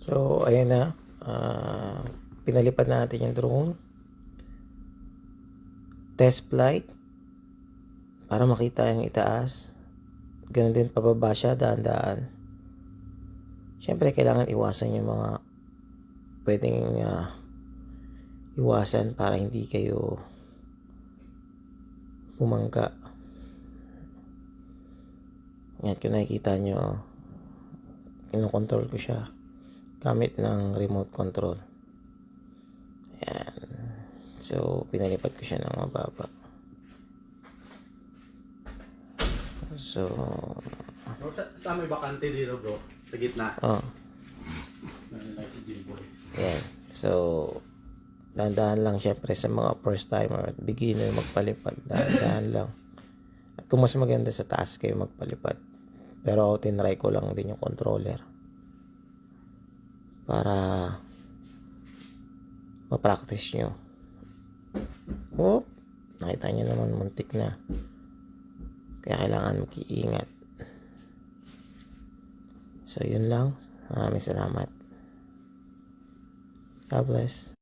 So, ayan na. Pinalipad natin yung drone. Test flight. Para makita yung itaas. Ganun din pababa siya, daan-daan. Siyempre, kailangan iwasan yung mga pwedeng iwasan para hindi kayo bumangga. Yan, kung nakikita nyo, kinokontrol ko siya gamit ng remote control. Ayan. So, pinalipad ko siya ng mababa. So, sa may bakante dito bro, sa gitna. oh. Ayan. So, dahan-dahan lang syempre sa mga first timer at beginner magpalipad. Dahan-dahan lang. At kung mas maganda sa taas kayo magpalipad. Pero ako tinry ko lang din yung controller. Para ma-practice nyo. Oh, nakita nyo naman muntik na. Kaya kailangan mag-iingat. So, yun lang. Maraming salamat. God bless.